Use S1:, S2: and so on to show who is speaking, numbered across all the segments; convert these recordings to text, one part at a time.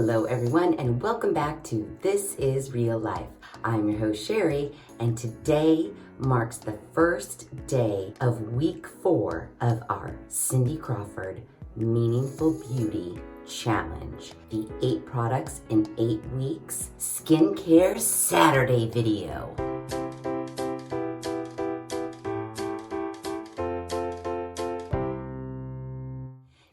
S1: Hello everyone and welcome back to This is Real Life. I'm your host Sheri and today marks the first day of week 4 of our Cindy Crawford Meaningful Beauty Challenge. The 8 products in 8 weeks skincare Saturday video.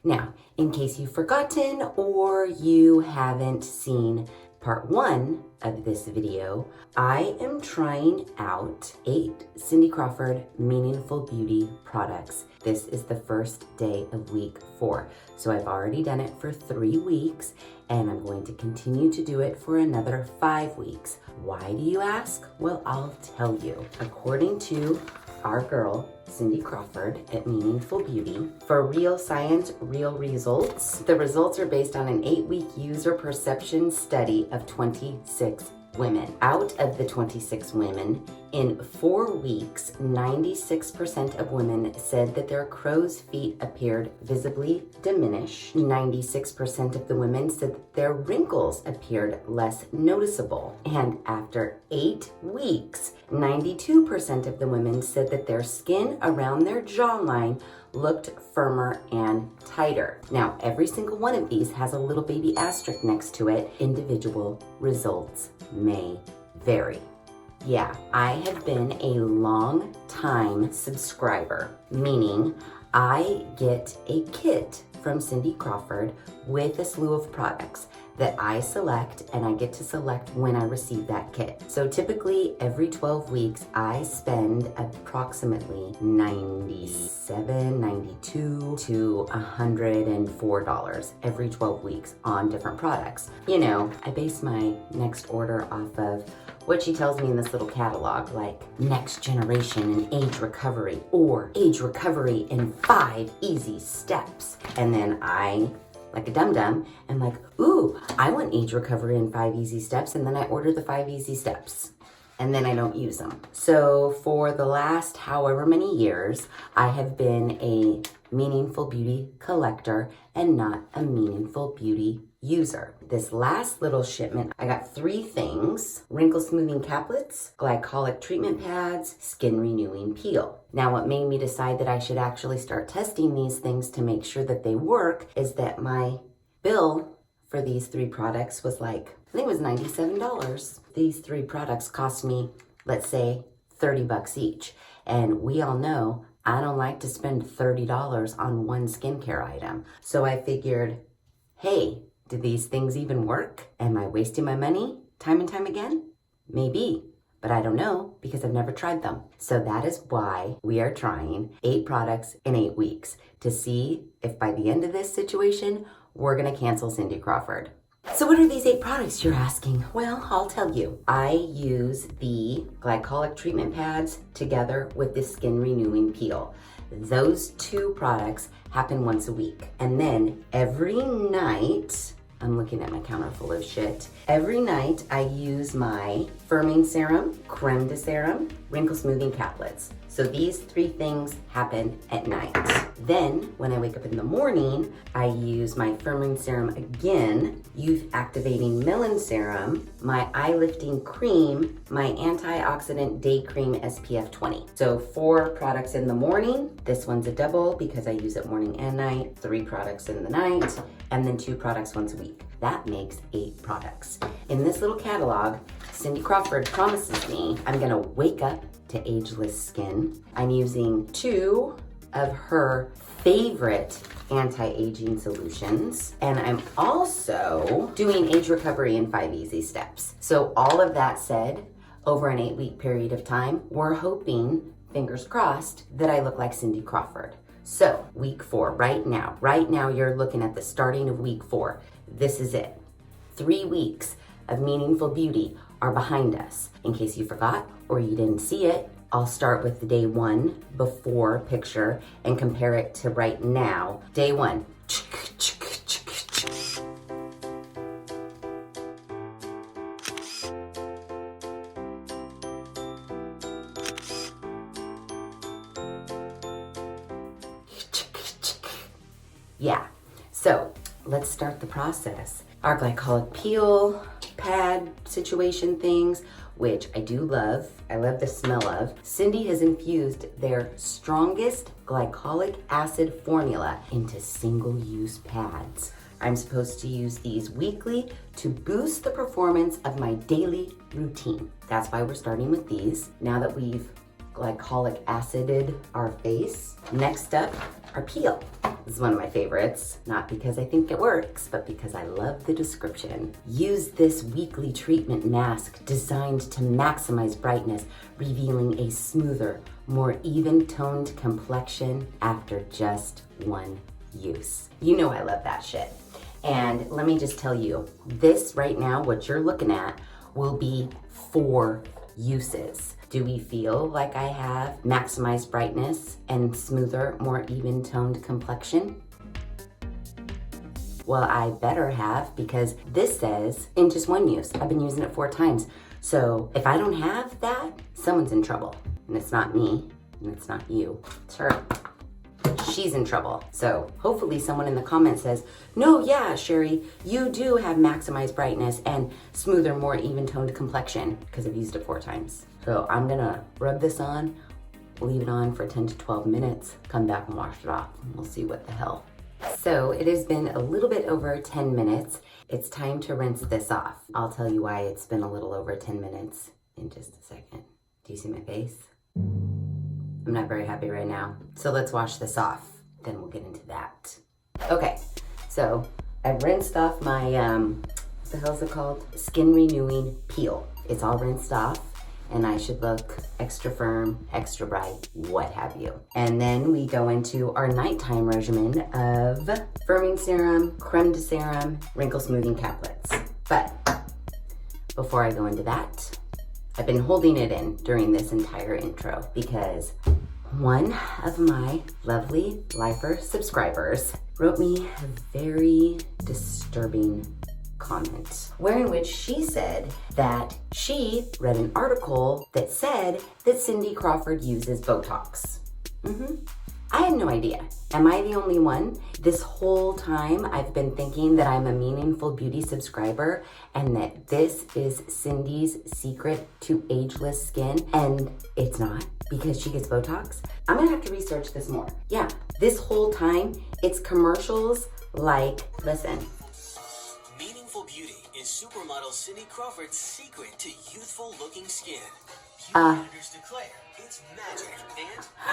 S1: Now, in case you've forgotten or you haven't seen part 1 of this video, I am trying out 8 Cindy Crawford Meaningful Beauty products. This is the first day of week 4. So I've already done it for 3 weeks and I'm going to continue to do it for another 5 weeks. Why do you ask? Well, I'll tell you. According to our girl, Cindy Crawford at Meaningful Beauty, for real science, real results. The results are based on an 8-week user perception study of 26 women. Out of the 26 women, in 4 weeks, 96% of women said that their crow's feet appeared visibly diminished. 96% of the women said that their wrinkles appeared less noticeable. And after 8 weeks, 92% of the women said that their skin around their jawline looked firmer and tighter. Now, every single one of these has a little baby asterisk next to it. Individual results may vary. Yeah, I have been a long time subscriber, meaning I get a kit from Cindy Crawford with a slew of products that I select, and I get to select when I receive that kit. So typically every 12 weeks, I spend approximately $97, $92 to $104 every 12 weeks on different products. You know, I base my next order off of what she tells me in this little catalog, like next generation in age recovery or age recovery in 5 easy steps. And then I, like a dum-dum, am like, ooh, I want age recovery in 5 easy steps. And then I order the 5 easy steps and then I don't use them. So for the last however many years, I have been a Meaningful Beauty collector and not a Meaningful Beauty user. This last little shipment, I got 3 things: wrinkle smoothing caplets, glycolic treatment pads, skin renewing peel. Now, what made me decide that I should actually start testing these things to make sure that they work is that my bill for these 3 products was like, I think it was $97. These 3 products cost me, let's say, $30 each. And we all know I don't like to spend $30 on one skincare item. So I figured, hey, do these things even work? Am I wasting my money time and time again? Maybe, but I don't know because I've never tried them. So that is why we are trying 8 products in 8 weeks to see if by the end of this situation, we're gonna cancel Cindy Crawford. So what are these 8 products, you're asking? Well, I'll tell you. I use the glycolic treatment pads together with the skin renewing peel. Those 2 products happen once a week. And then every night, I'm looking at my counter full of shit. Every night I use my firming serum, Crème de Sérum, wrinkle smoothing caplets. So these 3 things happen at night. Then when I wake up in the morning, I use my firming serum again, youth activating melon serum, my eye lifting cream, my antioxidant day cream SPF 20. So 4 products in the morning. This one's a double because I use it morning and night. 3 products in the night, and then 2 products once a week. That makes 8 products. In this little catalog, Cindy Crawford promises me I'm gonna wake up to ageless skin. I'm using 2 of her favorite anti-aging solutions. And I'm also doing age recovery in 5 easy steps. So all of that said, over an 8-week period of time, we're hoping, fingers crossed, that I look like Cindy Crawford. So week 4, right now you're looking at the starting of week 4. This is it. 3 weeks of Meaningful Beauty are behind us. In case you forgot or you didn't see it, I'll start with the day 1 before picture and compare it to right now. Day 1. Yeah, so let's start the process. our glycolic peel pad situation things, which I do love. I love the smell of. Cindy has infused their strongest glycolic acid formula into single-use pads. I'm supposed to use these weekly to boost the performance of my daily routine. That's why we're starting with these. Now that we've glycolic acided our face, next up, our peel. This is one of my favorites, not because I think it works, but because I love the description. Use this weekly treatment mask designed to maximize brightness, revealing a smoother, more even-toned complexion after just one use. You know I love that shit. And let me just tell you, this right now, what you're looking at, will be 4 uses. Do we feel like I have maximized brightness and smoother, more even-toned complexion? Well, I better have, because this says in just 1 use. I've been using it 4 times. So if I don't have that, someone's in trouble. And it's not me, and it's not you. It's her. She's in trouble. So hopefully someone in the comments says, no, yeah, Sheri, you do have maximized brightness and smoother, more even-toned complexion, because I've used it 4 times. So I'm gonna rub this on, leave it on for 10 to 12 minutes, come back and wash it off, and we'll see what the hell. So it has been a little bit over 10 minutes. It's time to rinse this off. I'll tell you why it's been a little over 10 minutes in just a second. Do you see my face? I'm not very happy right now. So let's wash this off, then we'll get into that. Okay, so I've rinsed off my, what the hell is it called? Skin Renewing Peel. It's all rinsed off, and I should look extra firm, extra bright, what have you. And then we go into our nighttime regimen of firming serum, Crème de Sérum, wrinkle smoothing caplets. But before I go into that, I've been holding it in during this entire intro because one of my lovely lifer subscribers wrote me a very disturbing comment, wherein which she said that she read an article that said that Cindy Crawford uses Botox. I had no idea. Am I the only one? This whole time I've been thinking that I'm a Meaningful Beauty subscriber and that this is Cindy's secret to ageless skin, and it's not, because she gets Botox. I'm gonna have to research this more. Yeah, this whole time it's commercials like, listen.
S2: Meaningful Beauty is supermodel Cindy Crawford's secret to youthful looking skin. Editors declare it's magic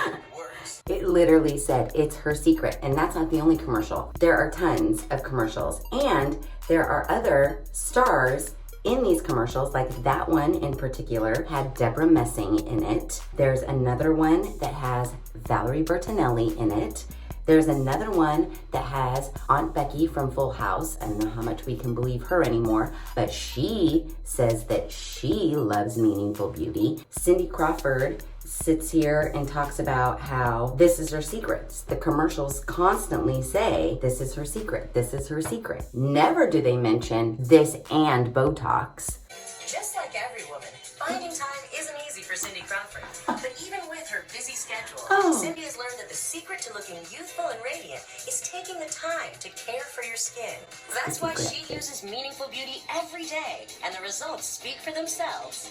S2: and it works.
S1: It literally said it's her secret, and that's not the only commercial. There are tons of commercials, and there are other stars in these commercials, like that one in particular had Deborah Messing in it. There's another one that has Valerie Bertinelli in it. There's another one that has Aunt Becky from Full House. I don't know how much we can believe her anymore, but she says that she loves Meaningful Beauty. Cindy Crawford sits here and talks about how this is her secret. The commercials constantly say, this is her secret, this is her secret. Never do they mention this and Botox.
S3: Just like every woman, finding time isn't easy for Cindy Crawford. But even with her busy schedule, Cindy has learned that the secret to looking youthful and radiant is taking the time to care for your skin. That's why she uses Meaningful Beauty every day, and the results speak for themselves.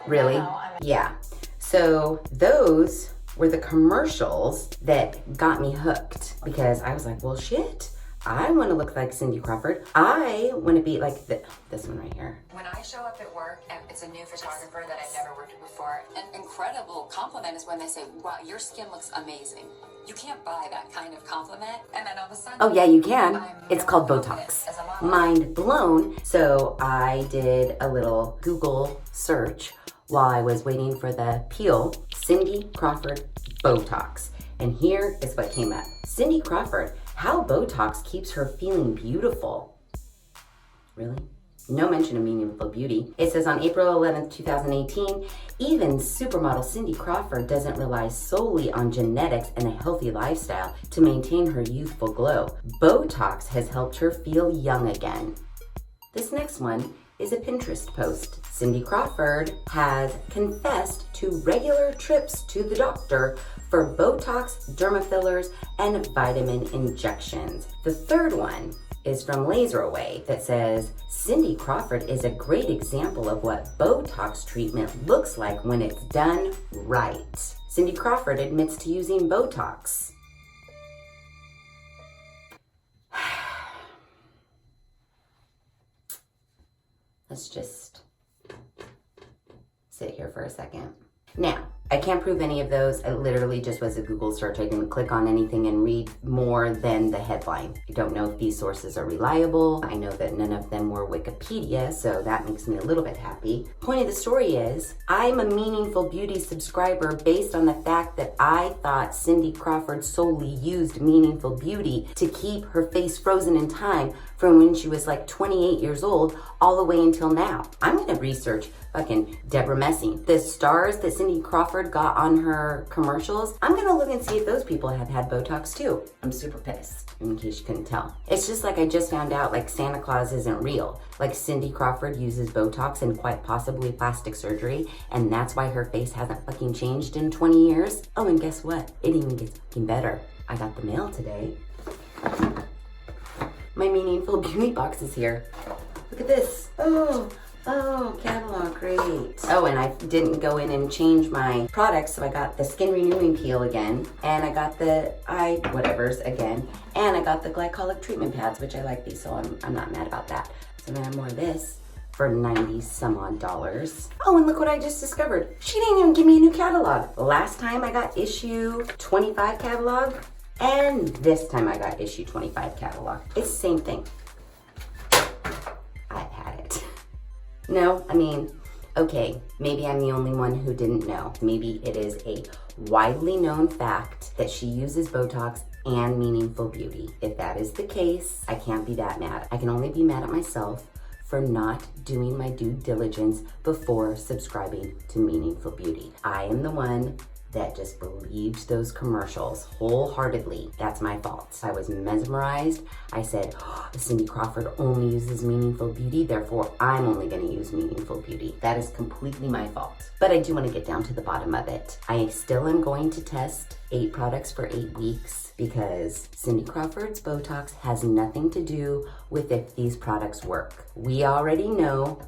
S1: Really? Yeah. So those were the commercials that got me hooked, because I was like, well, shit. I want to look like Cindy Crawford. I want to be like this one right here.
S4: When I show up at work and it's a new photographer that I've never worked with before, an incredible compliment is when they say, wow, your skin looks amazing. You can't buy that kind of compliment. And then all of a sudden,
S1: oh yeah, you can. It's called Botox. Mind blown. So I did a little Google search while I was waiting for the peel, Cindy Crawford Botox. And here is what came up. Cindy Crawford, how Botox keeps her feeling beautiful. Really? No mention of Meaningful Beauty. It says on April 11th, 2018, even supermodel Cindy Crawford doesn't rely solely on genetics and a healthy lifestyle to maintain her youthful glow. Botox has helped her feel young again. This next one is a Pinterest post. Cindy Crawford has confessed to regular trips to the doctor for Botox, derma fillers, and vitamin injections. The third one is from Laser Away that says, Cindy Crawford is a great example of what Botox treatment looks like when it's done right. Cindy Crawford admits to using Botox. Let's just sit here for a second. Now, I can't prove any of those. It literally just was a Google search. I didn't click on anything and read more than the headline. I don't know if these sources are reliable. I know that none of them were Wikipedia, so that makes me a little bit happy. Point of the story is, I'm a Meaningful Beauty subscriber based on the fact that I thought Cindy Crawford solely used Meaningful Beauty to keep her face frozen in time from when she was like 28 years old all the way until now. I'm gonna research fucking Deborah Messing. The stars that Cindy Crawford got on her commercials, I'm gonna look and see if those people have had Botox too. I'm super pissed, in case you couldn't tell. It's just like I just found out like Santa Claus isn't real. Like Cindy Crawford uses Botox and quite possibly plastic surgery, and that's why her face hasn't fucking changed in 20 years. Oh, and guess what? It even gets fucking better. I got the mail today. My Meaningful Beauty box is here. Look at this. Oh, catalog, great. Oh, and I didn't go in and change my products, so I got the Skin Renewing Peel again, and I got the eye whatevers again, and I got the glycolic treatment pads, which I like these, so I'm not mad about that. So then I have more of this for 90 some odd dollars. Oh, and look what I just discovered. She didn't even give me a new catalog. Last time I got issue 25 catalog, and this time I got issue 25 catalog. It's the same thing. I've had it. No, I mean, okay, maybe I'm the only one who didn't know. Maybe it is a widely known fact that she uses Botox and Meaningful Beauty. If that is the case, I can't be that mad. I can only be mad at myself for not doing my due diligence before subscribing to Meaningful Beauty. I am the one that just believed those commercials wholeheartedly. That's my fault. I was mesmerized. I said, oh, Cindy Crawford only uses Meaningful Beauty, therefore I'm only gonna use Meaningful Beauty. That is completely my fault. But I do wanna get down to the bottom of it. I still am going to test 8 products for 8 weeks because Cindy Crawford's Botox has nothing to do with if these products work. We already know,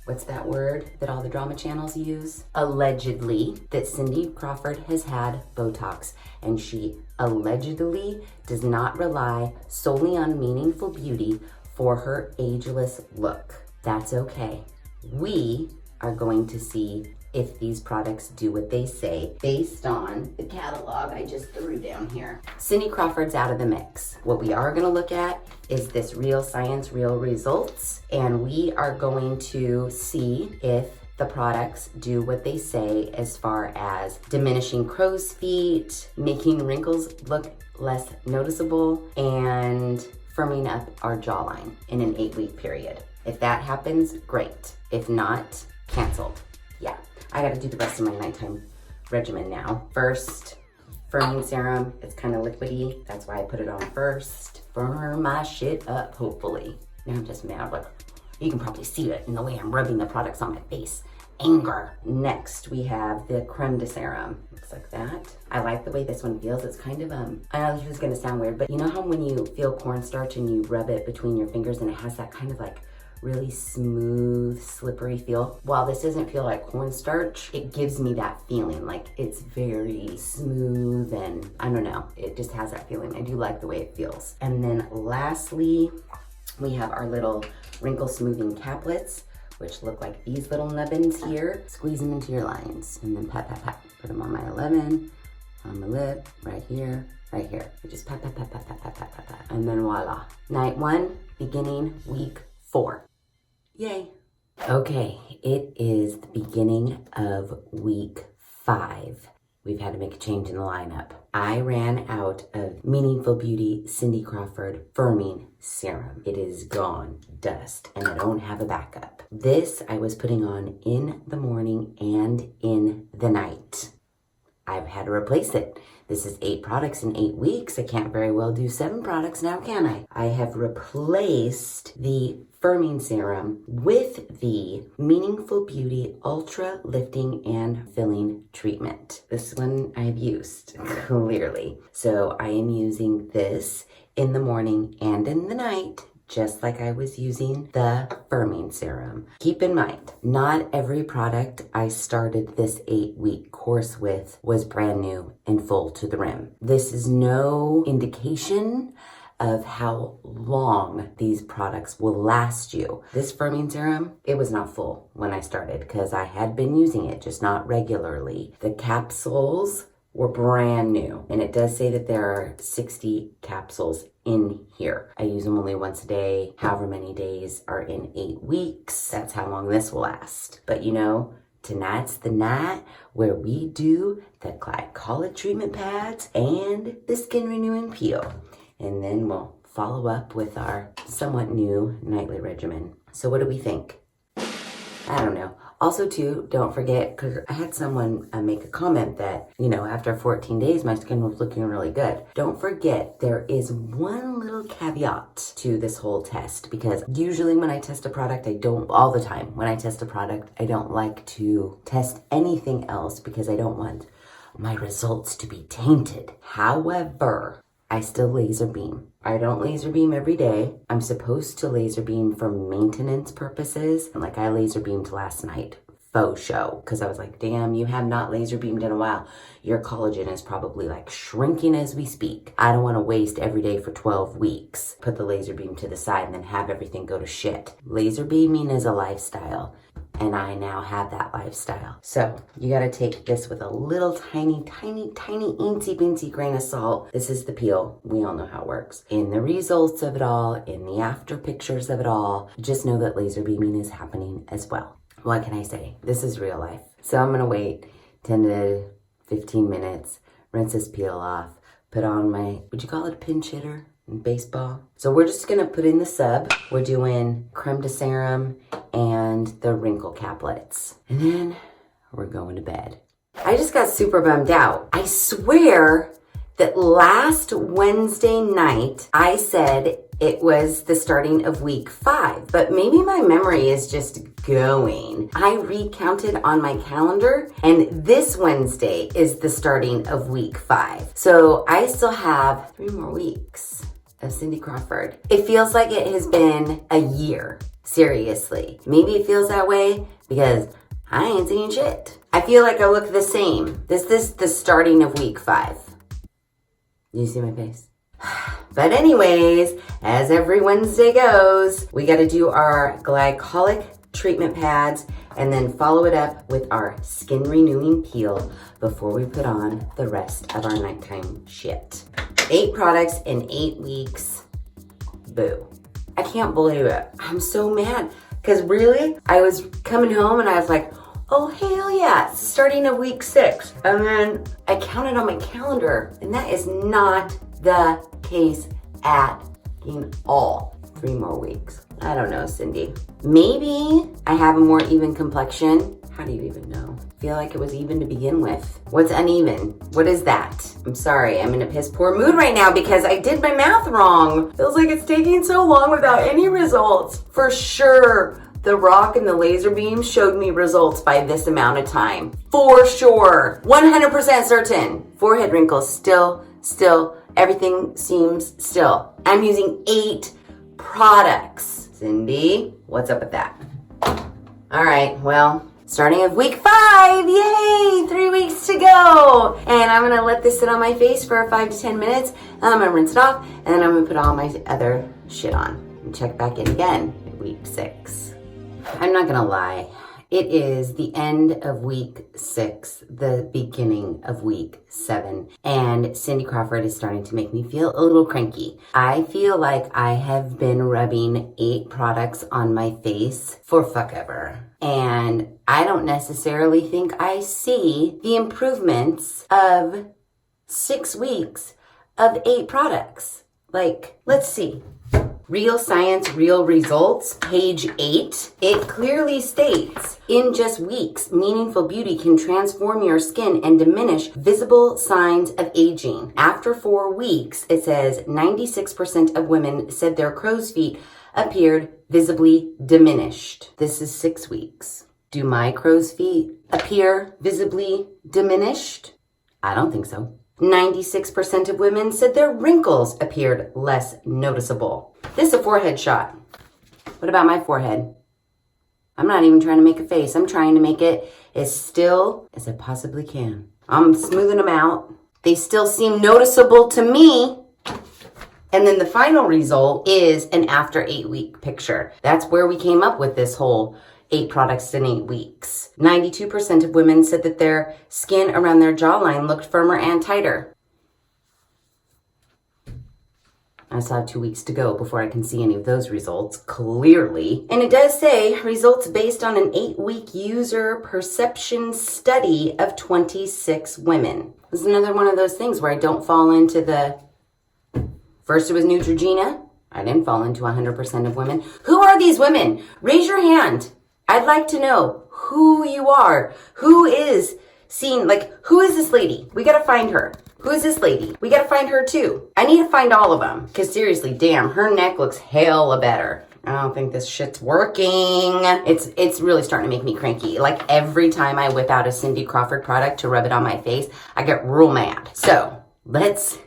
S1: what's that word that all the drama channels use? Allegedly, that Cindy Crawford has had Botox, and she allegedly does not rely solely on Meaningful Beauty for her ageless look. That's okay. We are going to see if these products do what they say based on the catalog I just threw down here. Cindy Crawford's out of the mix. What we are gonna look at is this Real Science, Real Results, and we are going to see if the products do what they say as far as diminishing crow's feet, making wrinkles look less noticeable, and firming up our jawline in an 8-week period. If that happens, great. If not, canceled. Yeah. I gotta do the rest of my nighttime regimen now. First, firming serum. It's kind of liquidy. That's why I put it on first. Firm my shit up, hopefully. Now I'm just mad. Like, you can probably see it in the way I'm rubbing the products on my face. Anger. Next, we have the Crème de Sérum. Looks like that. I like the way this one feels. It's kind of, I know this is gonna sound weird, but you know how when you feel cornstarch and you rub it between your fingers and it has that kind of like really smooth, slippery feel? While this doesn't feel like cornstarch, it gives me that feeling. Like it's very smooth and I don't know, it just has that feeling. I do like the way it feels. And then lastly, we have our little wrinkle smoothing caplets, which look like these little nubbins here. Squeeze them into your lines and then pat, pat, pat. Put them on my 11, on my lip, right here, right here. We just pat, pat, pat, pat, pat, pat, pat, pat, pat. And then voila. Night 1, beginning week 4. Yay. Okay, it is the beginning of week 5. We've had to make a change in the lineup. I ran out of Meaningful Beauty Cindy Crawford Firming Serum. It is gone, dust, and I don't have a backup. This I was putting on in the morning and in the night. I've had to replace it. This is 8 products in 8 weeks. I can't very well do 7 products now, can I? I have replaced the firming serum with the Meaningful Beauty Ultra Lifting and Filling Treatment. This one I've used, clearly. So I am using this in the morning and in the night, just like I was using the firming serum. Keep in mind, not every product I started this 8-week course with was brand new and full to the rim. This is no indication of how long these products will last you. This firming serum, it was not full when I started because I had been using it, just not regularly. The capsules were brand new, and it does say that there are 60 capsules in here. I use them only once a day. However many days are in 8 weeks. That's how long this will last. But you know, tonight's the night where we do the glycolic treatment pads and the skin renewing peel. And then we'll follow up with our somewhat new nightly regimen. So what do we think? I don't know. Also too, don't forget, because I had someone make a comment that, you know, after 14 days, my skin was looking really good. Don't forget, there is one little caveat to this whole test, because usually when I test a product, all the time, when I test a product, I don't like to test anything else because I don't want my results to be tainted. However, I still laser beam. I don't laser beam every day. I'm supposed to laser beam for maintenance purposes. Like I laser beamed last night, faux show, because I was like, damn, you have not laser beamed in a while. Your collagen is probably like shrinking as we speak. I don't want to waste every day for 12 weeks. Put the laser beam to the side and then have everything go to shit. Laser beaming is a lifestyle. And I now have that lifestyle. So you gotta take this with a little tiny, teensy weensy grain of salt. This is the peel. We all know how it works. In the results of it all, in the after pictures of it all, just know that laser beaming is happening as well. What can I say? This is real life. So I'm gonna wait 10 to 15 minutes, rinse this peel off, put on my, would you call it a pinch hitter in baseball? So we're just gonna put in the sub. We're doing Crème de Sérum and the Wrinkle caplets. And then we're going to bed. I just got super bummed out. I swear that last Wednesday night, I said it was the starting of week 5, but maybe my memory is just going. I recounted on my calendar, and this Wednesday is the starting of week 5. So I still have 3 more weeks of Cindy Crawford. It feels like it has been a year. Seriously. Maybe it feels that way because I ain't seeing shit. I feel like I look the same. This is the starting of week 5. You see my face? But anyways, as every Wednesday goes, we got to do our glycolic treatment pads and then follow it up with our skin renewing peel before we put on the rest of our nighttime shit. 8 products in 8 weeks. Boo. I can't believe it. I'm so mad. Because really, I was coming home and I was like, oh, hell yeah, it's the starting of week 6. And then I counted on my calendar, and that is not the case at all. 3 more weeks. I don't know, Cindy. Maybe I have a more even complexion. How do you even know? I feel like it was even to begin with. What's uneven? What is that? I'm sorry, I'm in a piss poor mood right now because I did my math wrong. Feels like it's taking so long without any results. For sure, the rock and the laser beam showed me results by this amount of time. For sure. 100% certain. Forehead wrinkles still, everything seems still. I'm using 8 products. Cindy, what's up with that? All right, well, starting of week 5, yay, 3 weeks to go. And I'm gonna let this sit on my face for 5 to 10 minutes. And I'm gonna rinse it off, and then I'm gonna put all my other shit on and check back in again in week 6. I'm not gonna lie. It is the end of week 6, the beginning of week 7, and Cindy Crawford is starting to make me feel a little cranky. I feel like I have been rubbing 8 products on my face for fuck ever. And I don't necessarily think I see the improvements of 6 weeks of 8 products. Like, let's see. Real Science, Real Results, page 8, it clearly states, in just weeks, meaningful beauty can transform your skin and diminish visible signs of aging. After 4 weeks, it says 96% of women said their crow's feet appeared visibly diminished. This is 6 weeks. Do my crow's feet appear visibly diminished? I don't think so. 96% of women said their wrinkles appeared less noticeable. This is a forehead shot. What about my forehead? I'm not even trying to make a face. I'm trying to make it as still as I possibly can. I'm smoothing them out. They still seem noticeable to me. And then the final result is an after 8-week picture. That's where we came up with this whole 8 products in 8 weeks. 92% of women said that their skin around their jawline looked firmer and tighter. I still have 2 weeks to go before I can see any of those results, clearly. And it does say results based on an 8-week user perception study of 26 women. This is another one of those things where I don't fall into the, first it was Neutrogena. I didn't fall into 100% of women. Who are these women? Raise your hand. I'd like to know who you are. Who is seen, like, who is this lady? We gotta find her. Who is this lady? We gotta find her too. I need to find all of them. Cause seriously, damn, her neck looks hella better. I don't think this shit's working. It's really starting to make me cranky. Like every time I whip out a Cindy Crawford product to rub it on my face, I get real mad. So let's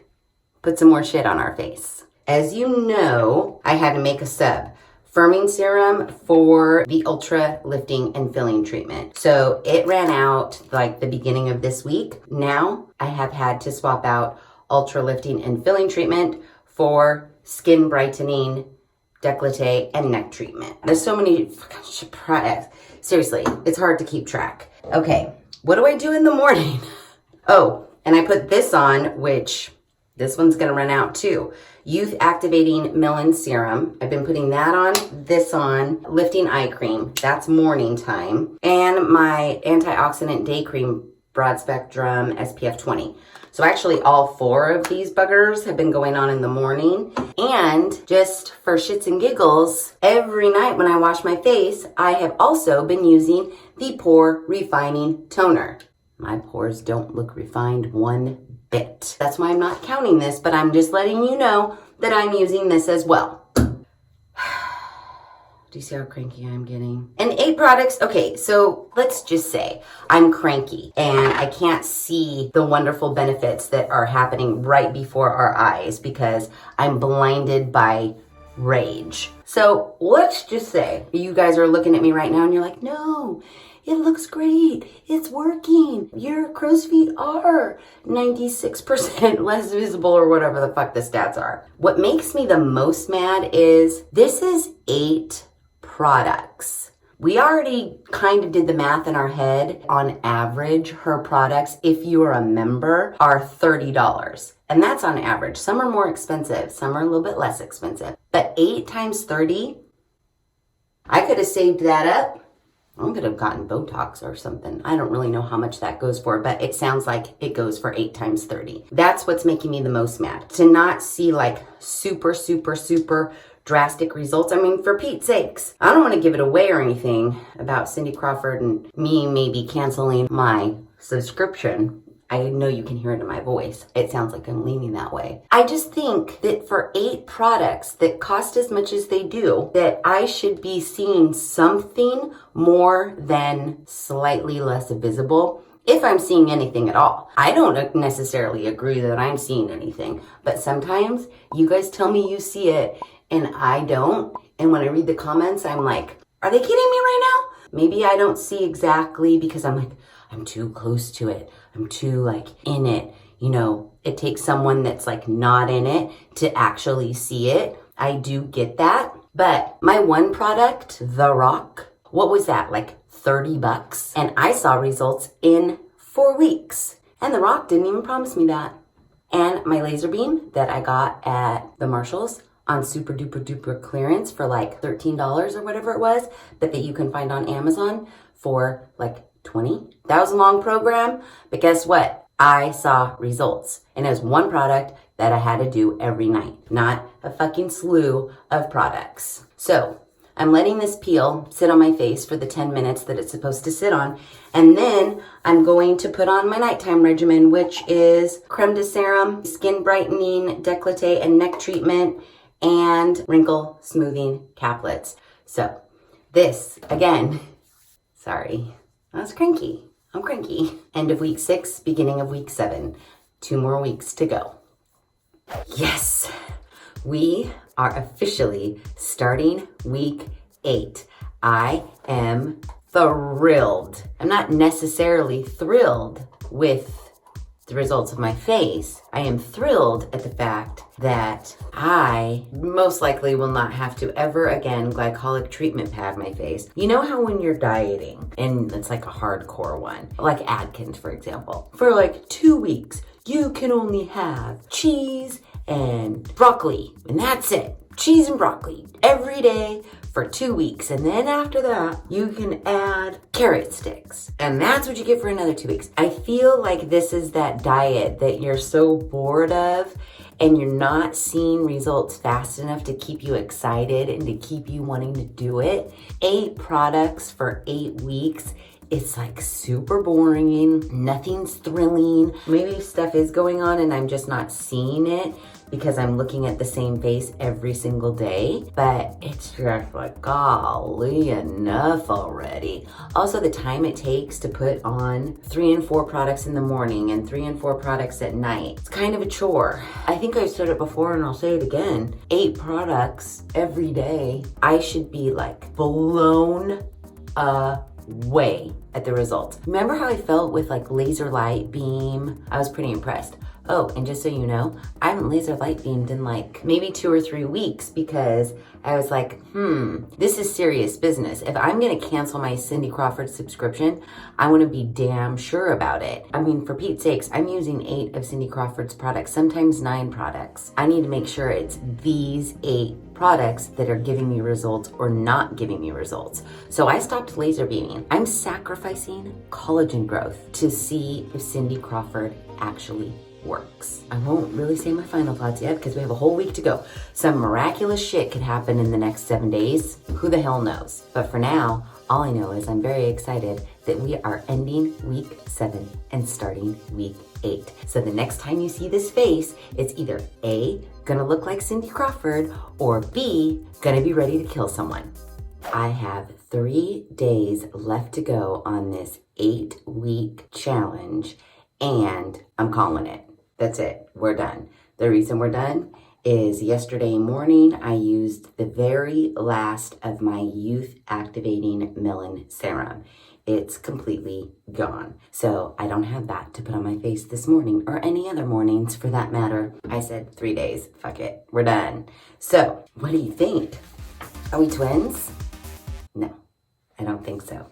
S1: put some more shit on our face. As you know, I had to make a sub. Firming serum for the ultra lifting and filling treatment. So it ran out like the beginning of this week. Now I have had to swap out ultra lifting and filling treatment for skin brightening, décolleté, and neck treatment. There's so many products. Seriously, it's hard to keep track. Okay, what do I do in the morning? Oh, and I put this on, which this one's gonna run out too. Youth Activating Melon Serum. I've been putting that on, this on, lifting eye cream. That's morning time. And my antioxidant day cream, broad spectrum SPF 20. So actually all 4 of these buggers have been going on in the morning. And just for shits and giggles, every night when I wash my face, I have also been using the Pore Refining Toner. My pores don't look refined one bit. That's why I'm not counting this, but I'm just letting you know that I'm using this as well. Do you see how cranky I'm getting? And 8 products. Okay, so let's just say I'm cranky and I can't see the wonderful benefits that are happening right before our eyes because I'm blinded by rage. So let's just say you guys are looking at me right now and you're like, no, it looks great. It's working. Your crow's feet are 96% less visible or whatever the fuck the stats are. What makes me the most mad is this is 8 products. We already kind of did the math in our head. On average, her products, if you are a member, are $30. And that's on average. Some are more expensive. Some are a little bit less expensive. But 8 times 30, I could have saved that up. I could have gotten Botox or something. I don't really know how much that goes for, but it sounds like it goes for 8 times 30. That's what's making me the most mad. To not see like super drastic results. I mean, for Pete's sakes, I don't want to give it away or anything about Cindy Crawford and me maybe canceling my subscription. I know you can hear it in my voice. It sounds like I'm leaning that way. I just think that for 8 products that cost as much as they do, that I should be seeing something more than slightly less visible, if I'm seeing anything at all. I don't necessarily agree that I'm seeing anything, but sometimes you guys tell me you see it and I don't. And when I read the comments, I'm like, are they kidding me right now? Maybe I don't see exactly because I'm like, I'm too close to it. I'm too like in it. You know, it takes someone that's like not in it to actually see it. I do get that. But my one product, The Rock, what was that? Like $30? And I saw results in 4 weeks. And The Rock didn't even promise me that. And my laser beam that I got at the Marshalls on super duper clearance for like $13 or whatever it was, but that you can find on Amazon for like 20. That was a long program, but guess what? I saw results. And it was one product that I had to do every night, not a fucking slew of products. So I'm letting this peel sit on my face for the 10 minutes that it's supposed to sit on. And then I'm going to put on my nighttime regimen, which is Crème de Sérum, skin brightening, décolleté, and neck treatment, and wrinkle smoothing caplets. So this, again, sorry, I was cranky. I'm cranky. End of week 6, beginning of week 7. 2 more weeks to go. Yes, we are officially starting week 8. I am thrilled. I'm not necessarily thrilled with the results of my face. I am thrilled at the fact that I most likely will not have to ever again glycolic treatment pad my face. You know how when you're dieting, and it's like a hardcore one, like Atkins for example, for like 2 weeks, you can only have cheese and broccoli, and that's it. Cheese and broccoli every day for 2 weeks. And then after that, you can add carrot sticks. And that's what you get for another 2 weeks. I feel like this is that diet that you're so bored of and you're not seeing results fast enough to keep you excited and to keep you wanting to do it. 8 products for 8 weeks. It's like super boring. Nothing's thrilling. Maybe stuff is going on and I'm just not seeing it because I'm looking at the same face every single day, but it's just like, golly, enough already. Also, the time it takes to put on 3 and 4 products in the morning and 3 and 4 products at night. It's kind of a chore. I think I've said it before and I'll say it again. 8 products every day. I should be like blown away at the results. Remember how I felt with like laser light beam? I was pretty impressed. Oh, and just so you know, I haven't laser light beamed in like maybe 2 or 3 weeks because I was like, this is serious business. If I'm gonna cancel my Cindy Crawford subscription, I wanna be damn sure about it. I mean, for Pete's sakes, I'm using 8 of Cindy Crawford's products, sometimes 9 products. I need to make sure it's these 8 products that are giving me results or not giving me results. So I stopped laser beaming. I'm sacrificing collagen growth to see if Cindy Crawford actually works. I won't really say my final thoughts yet because we have a whole week to go. Some miraculous shit could happen in the next 7 days. Who the hell knows? But for now, all I know is I'm very excited that we are ending week 7 and starting week 8. So the next time you see this face, it's either A, gonna look like Cindy Crawford, or B, gonna be ready to kill someone. I have 3 days left to go on this 8-week challenge, and I'm calling it. That's it. We're done. The reason we're done is yesterday morning, I used the very last of my Youth Activating Melon Serum. It's completely gone. So I don't have that to put on my face this morning or any other mornings for that matter. I said 3 days. Fuck it. We're done. So what do you think? Are we twins? No, I don't think so.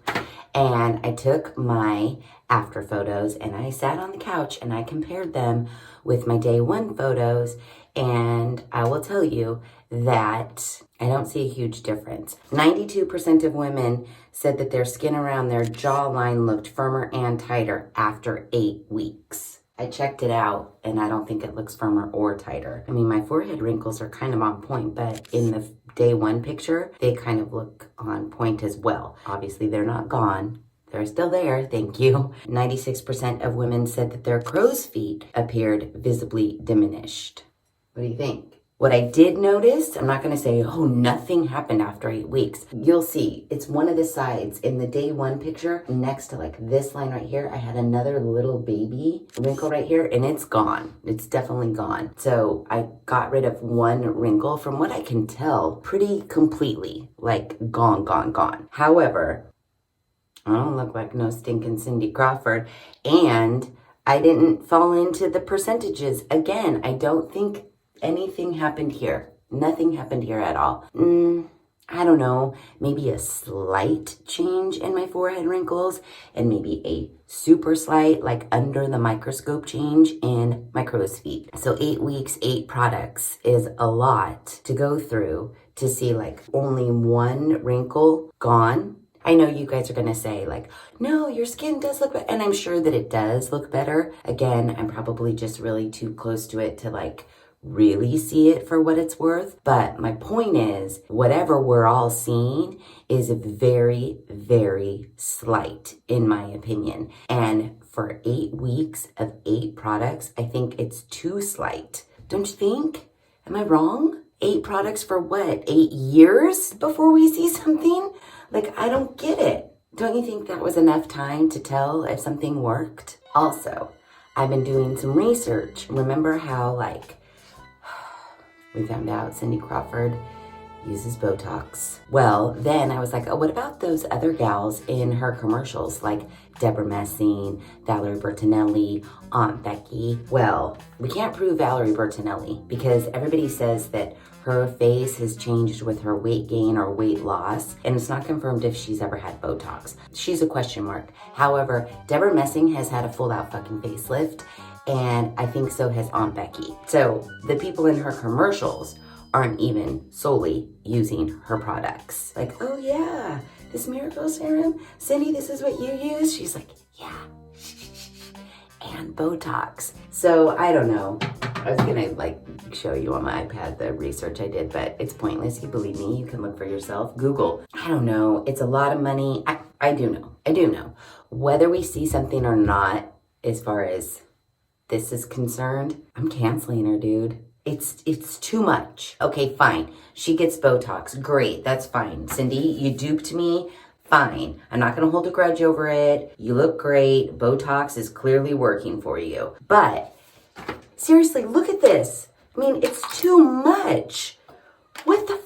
S1: And I took my after photos and I sat on the couch and I compared them with my day 1 photos, and I will tell you that I don't see a huge difference. 92% of women said that their skin around their jawline looked firmer and tighter after 8 weeks. I checked it out and I don't think it looks firmer or tighter. I mean, my forehead wrinkles are kind of on point, but in the day 1 picture, they kind of look on point as well. Obviously, they're not gone. They're still there, thank you. 96% of women said that their crow's feet appeared visibly diminished. What do you think? What I did notice, I'm not gonna say, oh, nothing happened after 8 weeks. You'll see, it's one of the sides in the day 1 picture next to like this line right here. I had another little baby wrinkle right here and it's gone. It's definitely gone. So I got rid of 1 wrinkle from what I can tell pretty completely, like gone, gone, gone. However, I don't look like no stinking Cindy Crawford, and I didn't fall into the percentages. Again, I don't think anything happened here. Nothing happened here at all. I don't know, maybe a slight change in my forehead wrinkles and maybe a super slight, like under the microscope change in my crow's feet. So 8 weeks, 8 products is a lot to go through to see like only 1 wrinkle gone. I know you guys are gonna say like, no, your skin does look better. And I'm sure that it does look better. Again, I'm probably just really too close to it to like really see it for what it's worth. But my point is, whatever we're all seeing is very, very slight in my opinion. And for 8 weeks of 8 products, I think it's too slight. Don't you think? Am I wrong? 8 products for what? 8 years before we see something? Like, I don't get it. Don't you think that was enough time to tell if something worked? Also, I've been doing some research. Remember how, like, we found out Cindy Crawford uses Botox. Well, then I was like, oh, what about those other gals in her commercials, like Deborah Messing, Valerie Bertinelli, Aunt Becky? Well, we can't prove Valerie Bertinelli because everybody says that her face has changed with her weight gain or weight loss, and it's not confirmed if she's ever had Botox. She's a question mark. However, Deborah Messing has had a full-out fucking facelift, and I think so has Aunt Becky. So the people in her commercials aren't even solely using her products. Like, oh yeah, this miracle serum, Cindy, this is what you use? She's like, yeah, and Botox. So I don't know. I was gonna like show you on my iPad the research I did, but it's pointless. You believe me, you can look for yourself. Google. I don't know, it's a lot of money. I do know. Whether we see something or not, as far as this is concerned, I'm canceling her, dude. It's too much. Okay, fine. She gets Botox. Great, that's fine. Cindy, you duped me. Fine. I'm not gonna hold a grudge over it. You look great. Botox is clearly working for you. But seriously, look at this. I mean, it's too much. What the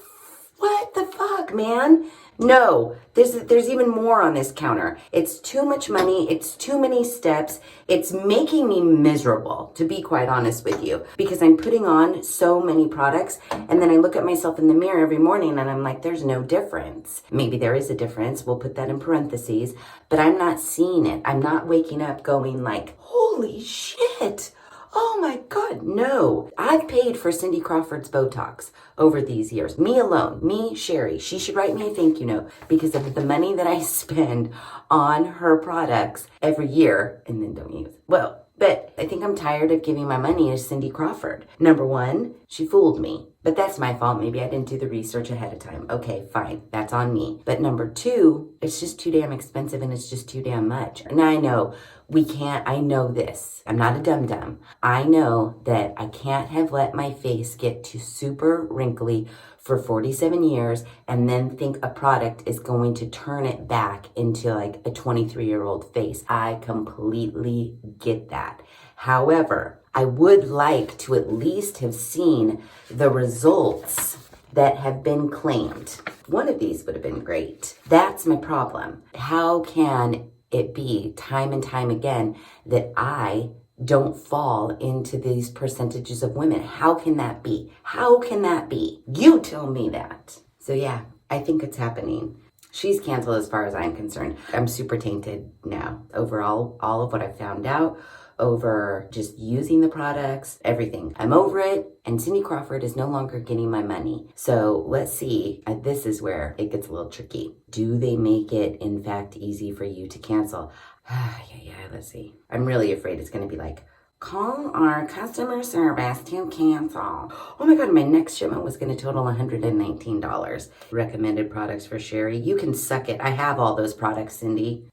S1: fuck, man? No, there's even more on this counter. It's too much money. It's too many steps. It's making me miserable, to be quite honest with you, because I'm putting on so many products and then I look at myself in the mirror every morning and I'm like, there's no difference. Maybe there is a difference. We'll put that in parentheses, but I'm not seeing it. I'm not waking up going like, holy shit. Oh my God, no. I've paid for Cindy Crawford's Botox over these years. Me alone, me, Sheri. She should write me a thank you note because of the money that I spend on her products every year and then don't use. Well, but I think I'm tired of giving my money to Cindy Crawford. Number one, she fooled me. But that's my fault. Maybe I didn't do the research ahead of time. Okay, fine. That's on me. But number two, it's just too damn expensive and it's just too damn much. And I know I know this. I'm not a dum-dum. I know that I can't have let my face get to super wrinkly for 47 years and then think a product is going to turn it back into like a 23-year-old face. I completely get that. However, I would like to at least have seen the results that have been claimed. One of these would have been great. That's my problem. How can it be time and time again that I don't fall into these percentages of women? How can that be? How can that be? You tell me that. So yeah, I think it's happening. She's canceled as far as I'm concerned. I'm super tainted now over all of what I found out, over just using the products, everything. I'm over it, and Cindy Crawford is no longer getting my money. So let's see, this is where it gets a little tricky. Do they make it, in fact, easy for you to cancel? Yeah, let's see. I'm really afraid it's gonna be like, call our customer service to cancel. Oh my God, my next shipment was gonna total $119. Recommended products for Sheri. You can suck it. I have all those products, Cindy.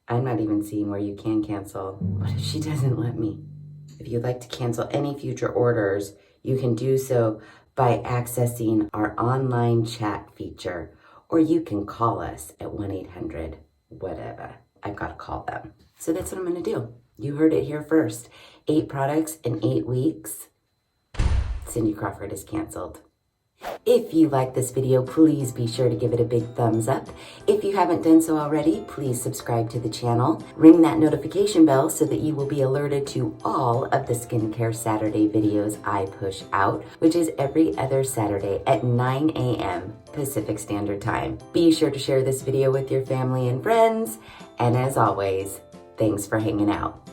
S1: I'm not even seeing where you can cancel. What if she doesn't let me? If you'd like to cancel any future orders, you can do so by accessing our online chat feature, or you can call us at 1-800-whatever. I've got to call them. So that's what I'm going to do. You heard it here first. 8 products in 8 weeks. Cindy Crawford is canceled. If you like this video, please be sure to give it a big thumbs up. If you haven't done so already, please subscribe to the channel. Ring that notification bell so that you will be alerted to all of the Skincare Saturday videos I push out, which is every other Saturday at 9 a.m. Pacific Standard Time. Be sure to share this video with your family and friends. And as always, thanks for hanging out.